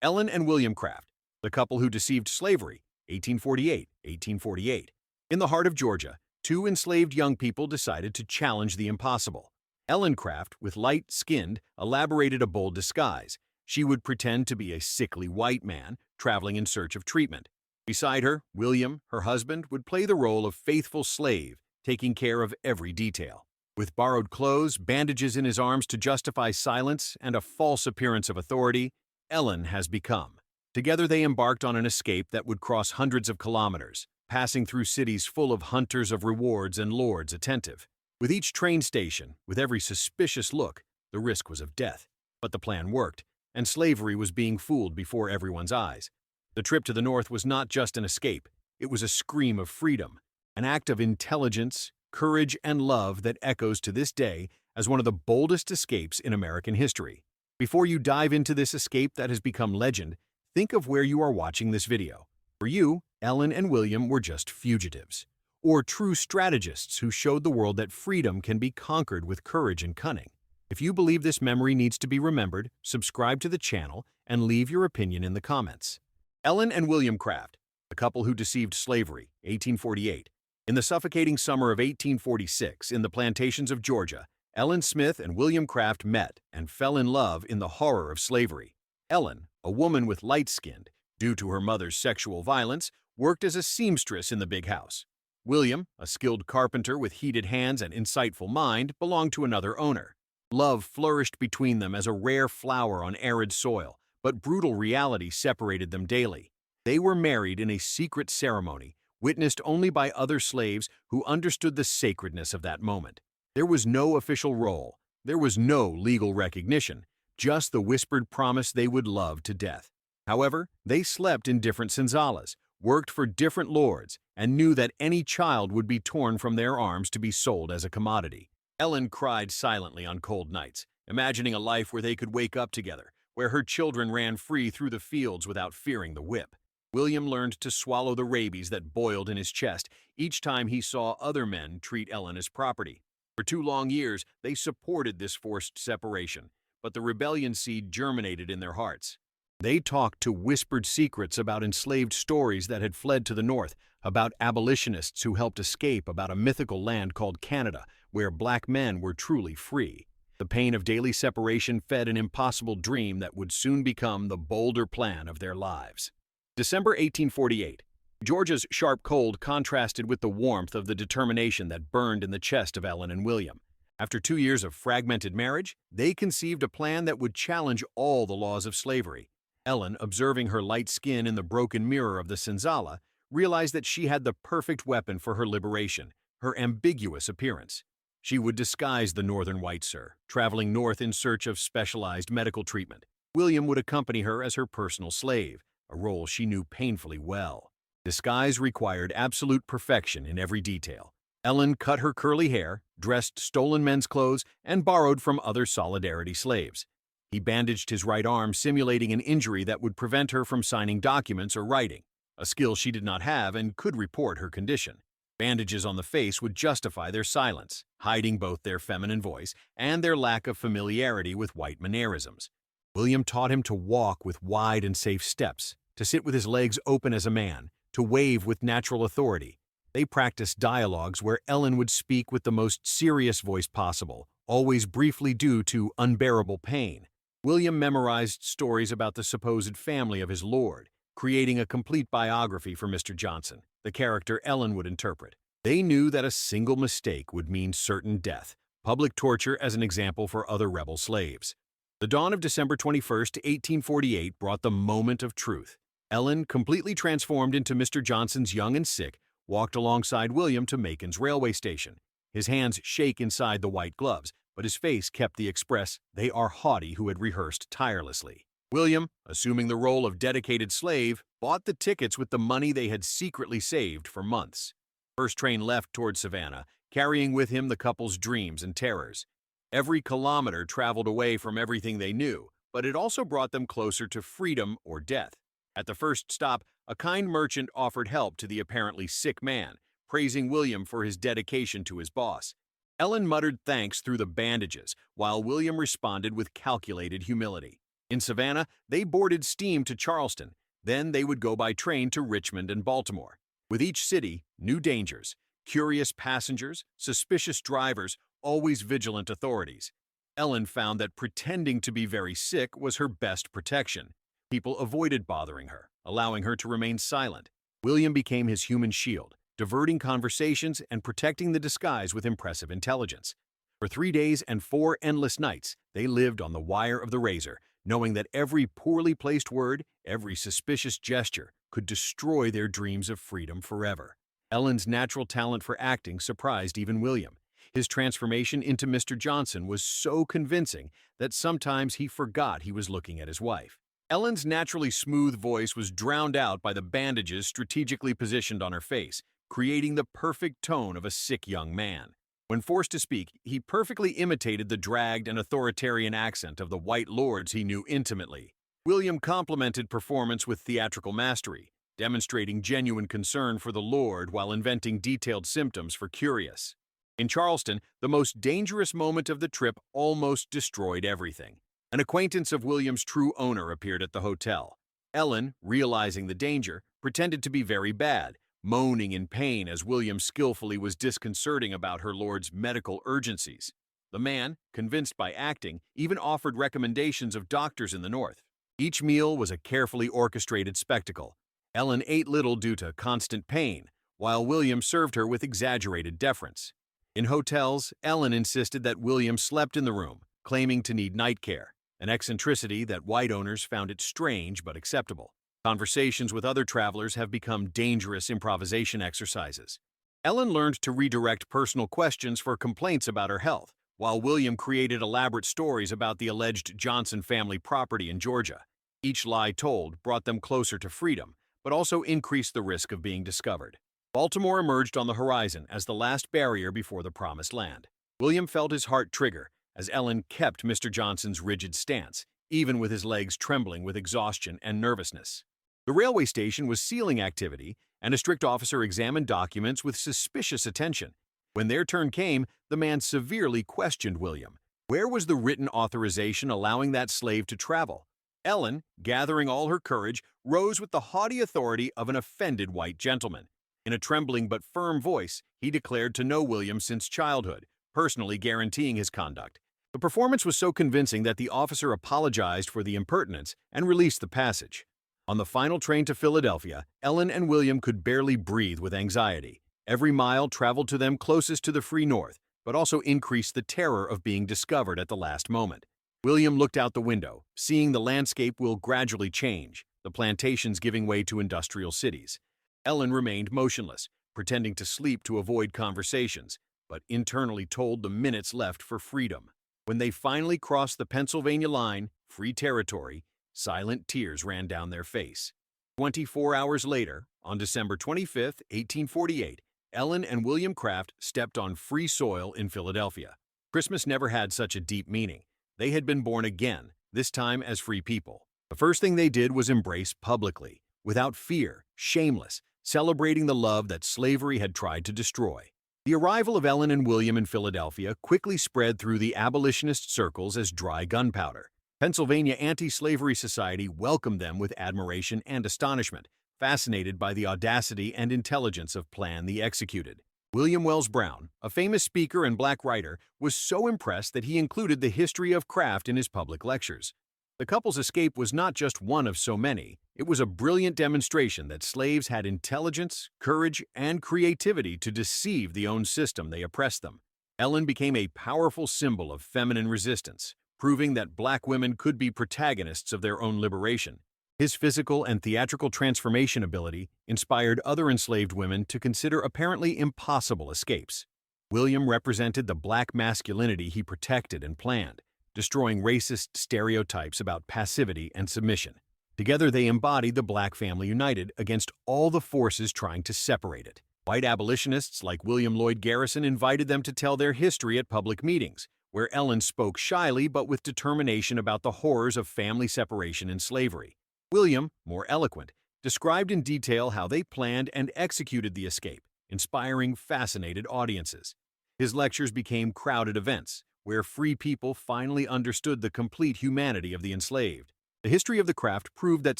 Ellen and William Craft, the couple who deceived slavery, 1848. In the heart of Georgia, two enslaved young people decided to challenge the impossible. Ellen Craft, with light-skinned, elaborated a bold disguise. She would pretend to be a sickly white man traveling in search of treatment. Beside her, William, her husband, would play the role of faithful slave, taking care of every detail. With borrowed clothes, bandages in his arms to justify silence, and a false appearance of authority, Ellen has become. Together they embarked on an escape that would cross hundreds of kilometers, passing through cities full of hunters of rewards and lords attentive. With each train station, with every suspicious look, the risk was of death. But the plan worked, and slavery was being fooled before everyone's eyes. The trip to the north was not just an escape, it was a scream of freedom, an act of intelligence, courage, and love that echoes to this day as one of the boldest escapes in American history. Before you dive into this escape that has become legend, think of where you are watching this video. For you, Ellen and William were just fugitives, or true strategists who showed the world that freedom can be conquered with courage and cunning. If you believe this memory needs to be remembered, subscribe to the channel and leave your opinion in the comments. Ellen and William Craft, the couple who deceived slavery, 1848. In the suffocating summer of 1846, in the plantations of Georgia, Ellen Smith and William Craft met and fell in love in the horror of slavery. Ellen, a woman with light skin, due to her mother's sexual violence, worked as a seamstress in the big house. William, a skilled carpenter with heated hands and insightful mind, belonged to another owner. Love flourished between them as a rare flower on arid soil, but brutal reality separated them daily. They were married in a secret ceremony, witnessed only by other slaves who understood the sacredness of that moment. There was no official role, there was no legal recognition, just the whispered promise they would love to death. However, they slept in different senzalas, worked for different lords, and knew that any child would be torn from their arms to be sold as a commodity. Ellen cried silently on cold nights, imagining a life where they could wake up together, where her children ran free through the fields without fearing the whip. William learned to swallow the rabies that boiled in his chest each time he saw other men treat Ellen as property. For 2 long years, they supported this forced separation, but the rebellion seed germinated in their hearts. They talked to whispered secrets about enslaved stories that had fled to the north, about abolitionists who helped escape, about a mythical land called Canada, where black men were truly free. The pain of daily separation fed an impossible dream that would soon become the bolder plan of their lives. December 1848. Georgia's sharp cold contrasted with the warmth of the determination that burned in the chest of Ellen and William. After 2 years of fragmented marriage, they conceived a plan that would challenge all the laws of slavery. Ellen, observing her light skin in the broken mirror of the senzala, realized that she had the perfect weapon for her liberation, her ambiguous appearance. She would disguise the northern white sir, traveling north in search of specialized medical treatment. William would accompany her as her personal slave, a role she knew painfully well. Disguise required absolute perfection in every detail. Ellen cut her curly hair, dressed stolen men's clothes, and borrowed from other Solidarity slaves. He bandaged his right arm, simulating an injury that would prevent her from signing documents or writing, a skill she did not have and could report her condition. Bandages on the face would justify their silence, hiding both their feminine voice and their lack of familiarity with white mannerisms. William taught him to walk with wide and safe steps, to sit with his legs open as a man, to wave with natural authority. They practiced dialogues where Ellen would speak with the most serious voice possible, always briefly due to unbearable pain. William memorized stories about the supposed family of his lord, creating a complete biography for Mr. Johnson, the character Ellen would interpret. They knew that a single mistake would mean certain death, public torture as an example for other rebel slaves. The dawn of December 21st, 1848 brought the moment of truth. Ellen, completely transformed into Mr. Johnson's young and sick, walked alongside William to Macon's railway station. His hands shake inside the white gloves, but his face kept the express, "They are haughty," who had rehearsed tirelessly. William, assuming the role of dedicated slave, bought the tickets with the money they had secretly saved for months. First train left toward Savannah, carrying with him the couple's dreams and terrors. Every kilometer traveled away from everything they knew, but it also brought them closer to freedom or death. At the first stop, a kind merchant offered help to the apparently sick man, praising William for his dedication to his boss. Ellen muttered thanks through the bandages, while William responded with calculated humility. In Savannah, they boarded steam to Charleston. Then they would go by train to Richmond and Baltimore. With each city, new dangers, curious passengers, suspicious drivers, always vigilant authorities. Ellen found that pretending to be very sick was her best protection. People avoided bothering her, allowing her to remain silent. William became his human shield, diverting conversations and protecting the disguise with impressive intelligence. For 3 days and 4 endless nights, they lived on the wire of the razor, knowing that every poorly placed word, every suspicious gesture, could destroy their dreams of freedom forever. Ellen's natural talent for acting surprised even William. His transformation into Mr. Johnson was so convincing that sometimes he forgot he was looking at his wife. Ellen's naturally smooth voice was drowned out by the bandages strategically positioned on her face, creating the perfect tone of a sick young man. When forced to speak, he perfectly imitated the dragged and authoritarian accent of the white lords he knew intimately. William complemented performance with theatrical mastery, demonstrating genuine concern for the Lord while inventing detailed symptoms for curious. In Charleston, the most dangerous moment of the trip almost destroyed everything. An acquaintance of William's true owner appeared at the hotel. Ellen, realizing the danger, pretended to be very bad, moaning in pain as William skillfully was disconcerting about her lord's medical urgencies. The man, convinced by acting, even offered recommendations of doctors in the north. Each meal was a carefully orchestrated spectacle. Ellen ate little due to constant pain, while William served her with exaggerated deference. In hotels, Ellen insisted that William slept in the room, claiming to need night care, an eccentricity that white owners found it strange but acceptable. Conversations with other travelers have become dangerous improvisation exercises. Ellen learned to redirect personal questions for complaints about her health, while William created elaborate stories about the alleged Johnson family property in Georgia. Each lie told brought them closer to freedom, but also increased the risk of being discovered. Baltimore emerged on the horizon as the last barrier before the promised land. William felt his heart trigger as Ellen kept Mr. Johnson's rigid stance, even with his legs trembling with exhaustion and nervousness. The railway station was sealing activity, and a strict officer examined documents with suspicious attention. When their turn came, the man severely questioned William. Where was the written authorization allowing that slave to travel? Ellen, gathering all her courage, rose with the haughty authority of an offended white gentleman. In a trembling but firm voice, he declared to know William since childhood, personally guaranteeing his conduct. The performance was so convincing that the officer apologized for the impertinence and released the passage. On the final train to Philadelphia, Ellen and William could barely breathe with anxiety. Every mile traveled to them closest to the free North, but also increased the terror of being discovered at the last moment. William looked out the window, seeing the landscape will gradually change, the plantations giving way to industrial cities. Ellen remained motionless, pretending to sleep to avoid conversations, but internally told the minutes left for freedom. When they finally crossed the Pennsylvania line, free territory, silent tears ran down their face. 24 hours later, on December 25, 1848, Ellen and William Craft stepped on free soil in Philadelphia. Christmas never had such a deep meaning. They had been born again, this time as free people. The first thing they did was embrace publicly, without fear, shameless, celebrating the love that slavery had tried to destroy. The arrival of Ellen and William in Philadelphia quickly spread through the abolitionist circles as dry gunpowder. Pennsylvania Anti-Slavery Society welcomed them with admiration and astonishment, fascinated by the audacity and intelligence of Plan the Executed. William Wells Brown, a famous speaker and black writer, was so impressed that he included the history of craft in his public lectures. The couple's escape was not just one of so many. It was a brilliant demonstration that slaves had intelligence, courage, and creativity to deceive the own system they oppressed them. Ellen became a powerful symbol of feminine resistance, proving that black women could be protagonists of their own liberation. His physical and theatrical transformation ability inspired other enslaved women to consider apparently impossible escapes. William represented the black masculinity he protected and planned, destroying racist stereotypes about passivity and submission. Together they embodied the black family united against all the forces trying to separate it. White abolitionists like William Lloyd Garrison invited them to tell their history at public meetings, where Ellen spoke shyly but with determination about the horrors of family separation and slavery. William, more eloquent, described in detail how they planned and executed the escape, inspiring fascinated audiences. His lectures became crowded events, where free people finally understood the complete humanity of the enslaved. The history of the craft proved that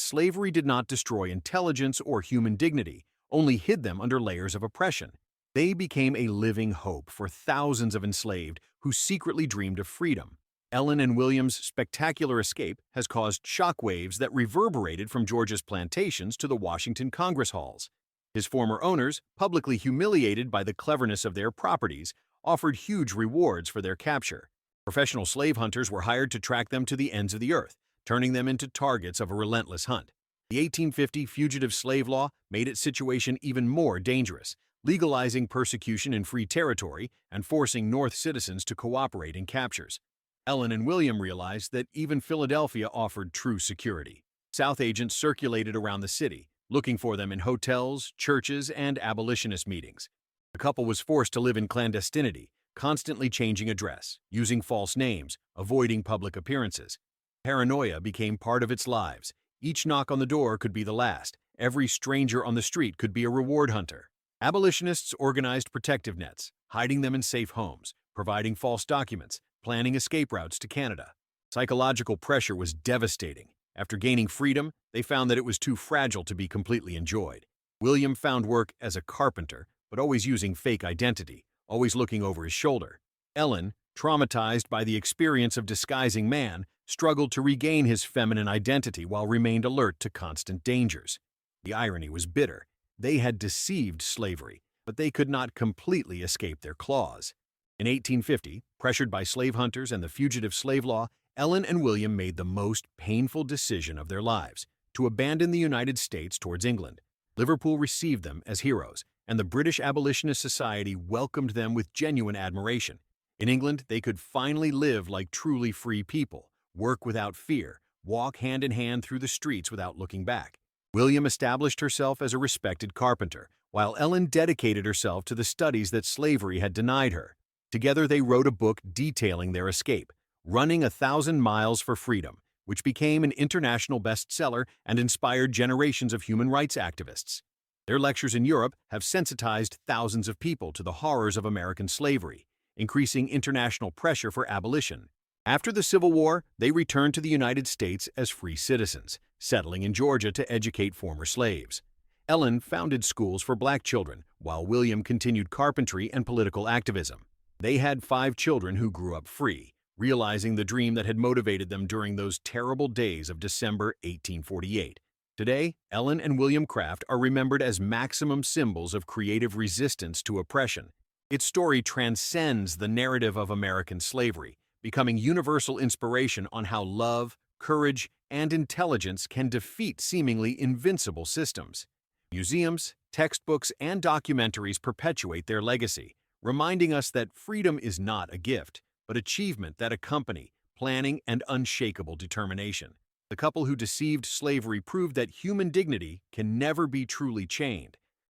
slavery did not destroy intelligence or human dignity, only hid them under layers of oppression. They became a living hope for thousands of enslaved who secretly dreamed of freedom. Ellen and William's spectacular escape has caused shockwaves that reverberated from Georgia's plantations to the Washington Congress halls. His former owners, publicly humiliated by the cleverness of their properties, offered huge rewards for their capture. Professional slave hunters were hired to track them to the ends of the earth, turning them into targets of a relentless hunt. The 1850 Fugitive Slave Law made its situation even more dangerous, legalizing persecution in free territory and forcing North citizens to cooperate in captures. Ellen and William realized that even Philadelphia offered true security. South agents circulated around the city, looking for them in hotels, churches, and abolitionist meetings. The couple was forced to live in clandestinity, constantly changing address, using false names, avoiding public appearances. Paranoia became part of its lives. Each knock on the door could be the last. Every stranger on the street could be a reward hunter. Abolitionists organized protective nets, hiding them in safe homes, providing false documents, planning escape routes to Canada. Psychological pressure was devastating. After gaining freedom, they found that it was too fragile to be completely enjoyed. William found work as a carpenter, but always using fake identity, always looking over his shoulder. Ellen, traumatized by the experience of disguising man, struggled to regain his feminine identity while remained alert to constant dangers. The irony was bitter. They had deceived slavery, but they could not completely escape their claws. In 1850, pressured by slave hunters and the Fugitive Slave Law, Ellen and William made the most painful decision of their lives, to abandon the United States towards England. Liverpool received them as heroes, and the British Abolitionist Society welcomed them with genuine admiration. In England, they could finally live like truly free people, work without fear, walk hand in hand through the streets without looking back. William established herself as a respected carpenter, while Ellen dedicated herself to the studies that slavery had denied her. Together they wrote a book detailing their escape, Running 1,000 Miles for Freedom, which became an international bestseller and inspired generations of human rights activists. Their lectures in Europe have sensitized thousands of people to the horrors of American slavery, increasing international pressure for abolition. After the Civil War, they returned to the United States as free citizens, settling in Georgia to educate former slaves. Ellen founded schools for black children, while William continued carpentry and political activism. They had 5 children who grew up free, realizing the dream that had motivated them during those terrible days of December 1848. Today, Ellen and William Craft are remembered as maximum symbols of creative resistance to oppression. Its story transcends the narrative of American slavery, becoming universal inspiration on how love, courage, and intelligence can defeat seemingly invincible systems. Museums, textbooks, and documentaries perpetuate their legacy, reminding us that freedom is not a gift, but achievement that accompany planning and unshakable determination. The couple who deceived slavery proved that human dignity can never be truly chained.